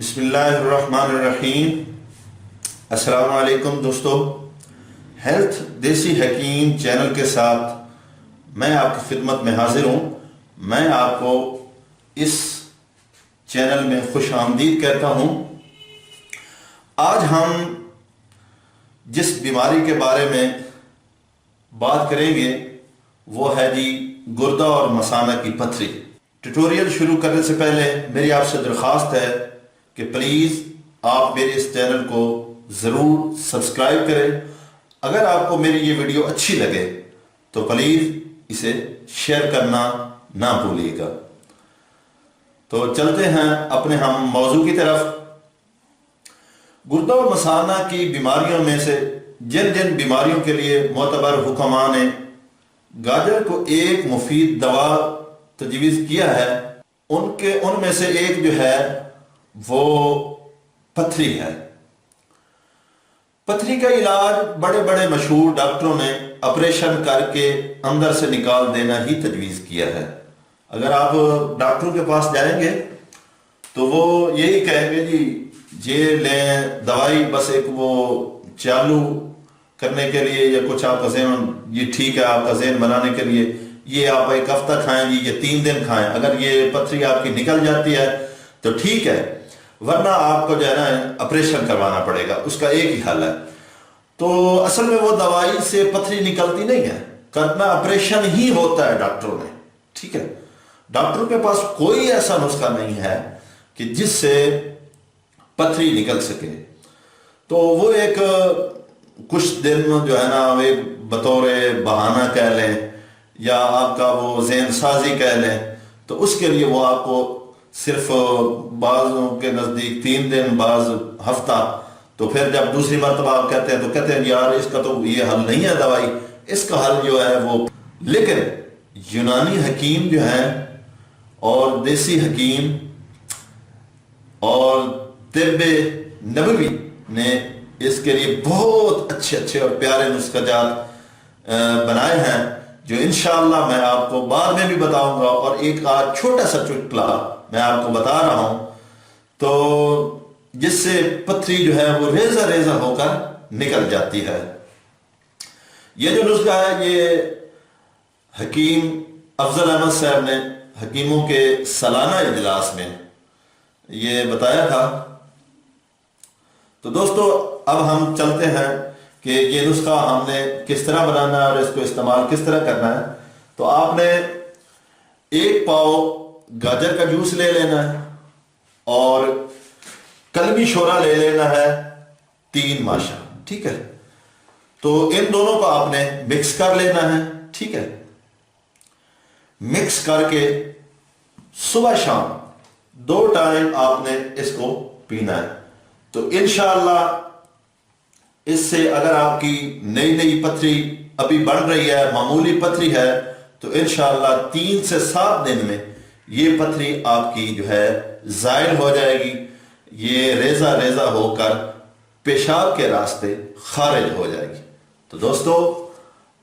بسم اللہ الرحمن الرحیم۔ السلام علیکم دوستو، ہیلتھ دیسی حکیم چینل کے ساتھ میں آپ کی خدمت میں حاضر ہوں۔ میں آپ کو اس چینل میں خوش آمدید کہتا ہوں۔ آج ہم جس بیماری کے بارے میں بات کریں گے وہ ہے گردہ اور مثانہ کی پتھری۔ ٹیوٹوریل شروع کرنے سے پہلے میری آپ سے درخواست ہے کہ پلیز آپ میرے اس چینل کو ضرور سبسکرائب کریں۔ اگر آپ کو میری یہ ویڈیو اچھی لگے تو پلیز اسے شیئر کرنا نہ بھولیے گا۔ تو چلتے ہیں اپنے ہم موضوع کی طرف۔ گردہ اور مثانہ کی بیماریوں میں سے جن بیماریوں کے لیے معتبر حکماء نے گاجر کو ایک مفید دوا تجویز کیا ہے ان میں سے ایک جو ہے وہ پتھری ہے۔ پتھری کا علاج بڑے بڑے مشہور ڈاکٹروں نے آپریشن کر کے اندر سے نکال دینا ہی تجویز کیا ہے۔ اگر آپ ڈاکٹروں کے پاس جائیں گے تو وہ یہی کہیں گے یہ لیں دوائی، بس ایک وہ چالو کرنے کے لیے یا کچھ آپ کا ذہن یہ ٹھیک ہے آپ کا ذہن بنانے کے لیے یہ آپ ایک ہفتہ کھائیں یہ 3 دن کھائیں۔ اگر یہ پتھری آپ کی نکل جاتی ہے تو ٹھیک ہے، ورنہ آپ کو جو ہے نا آپریشن کروانا پڑے گا۔ اس کا ایک ہی حل ہے۔ تو اصل میں وہ دوائی سے پتھری نکلتی نہیں ہے، کرنا آپریشن ہی ہوتا ہے ڈاکٹروں نے، ٹھیک ہے۔ ڈاکٹروں کے پاس کوئی ایسا نسخہ نہیں ہے کہ جس سے پتھری نکل سکے۔ تو وہ ایک کچھ دن جو ہے نا ایک بطور بہانہ کہہ لیں یا آپ کا وہ ذہن سازی کہہ لیں، تو اس کے لیے وہ آپ کو صرف بعضوں کے نزدیک 3 دن بعض ہفتہ، تو پھر جب دوسری مرتبہ آپ کہتے ہیں تو کہتے ہیں یار اس کا تو یہ حل نہیں ہے دوائی، اس کا حل جو ہے وہ۔ لیکن یونانی حکیم جو ہیں اور دیسی حکیم اور طب نبوی نے اس کے لیے بہت اچھے اور پیارے نسخہ جات بنائے ہیں جو انشاءاللہ میں آپ کو بعد میں بھی بتاؤں گا۔ اور ایک آج چھوٹا سا چٹکلا میں آپ کو بتا رہا ہوں تو جس سے پتھری جو ہے وہ ریزہ ریزہ ہو کر نکل جاتی ہے۔ یہ جو نسخہ ہے یہ حکیم افضل احمد صاحب نے حکیموں کے سالانہ اجلاس میں یہ بتایا تھا۔ تو دوستو اب ہم چلتے ہیں کہ یہ نسخہ ہم نے کس طرح بنانا ہے اور اس کو استعمال کس طرح کرنا ہے۔ تو آپ نے 1 پاؤ گاجر کا جوس لے لینا ہے اور کلمی شورا لے لینا ہے 3 ماشا، ٹھیک ہے۔ تو ان دونوں کو آپ نے مکس کر لینا ہے، ٹھیک ہے۔ مکس کر کے صبح شام 2 ٹائم آپ نے اس کو پینا ہے۔ تو انشاءاللہ اس سے اگر آپ کی نئی پتھری ابھی بڑھ رہی ہے، معمولی پتھری ہے، تو انشاءاللہ 3 سے 7 دن میں یہ پتھری آپ کی جو ہے زائل ہو جائے گی، یہ ریزہ ریزہ ہو کر پیشاب کے راستے خارج ہو جائے گی۔ تو دوستو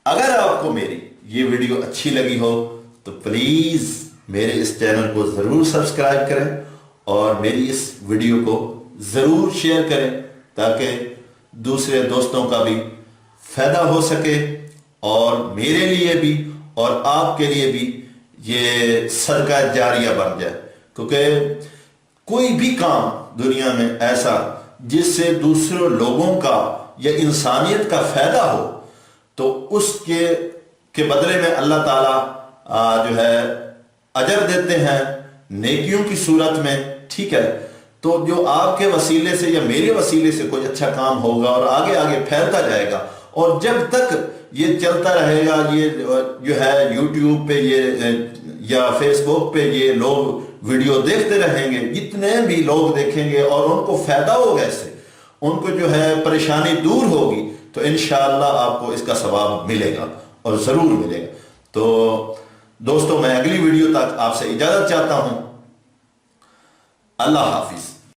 اگر آپ کو میری یہ ویڈیو اچھی لگی ہو تو پلیز میرے اس چینل کو ضرور سبسکرائب کریں اور میری اس ویڈیو کو ضرور شیئر کریں تاکہ دوسرے دوستوں کا بھی فائدہ ہو سکے اور میرے لیے بھی اور آپ کے لیے بھی یہ صدقہ جاریہ بن جائے۔ کیونکہ کوئی بھی کام دنیا میں ایسا جس سے دوسرے لوگوں کا یا انسانیت کا فائدہ ہو تو اس کے بدلے میں اللہ تعالیٰ جو ہے اجر دیتے ہیں نیکیوں کی صورت میں، ٹھیک ہے۔ تو جو آپ کے وسیلے سے یا میرے وسیلے سے کوئی اچھا کام ہوگا اور آگے پھیلتا جائے گا، اور جب تک یہ چلتا رہے گا، یہ جو ہے یوٹیوب پہ یا فیس بک پہ یہ لوگ ویڈیو دیکھتے رہیں گے، جتنے بھی لوگ دیکھیں گے اور ان کو فائدہ ہوگا، اس سے ان کو جو ہے پریشانی دور ہوگی، تو انشاءاللہ آپ کو اس کا ثواب ملے گا اور ضرور ملے گا۔ تو دوستو میں اگلی ویڈیو تک آپ سے اجازت چاہتا ہوں۔ اللہ حافظ۔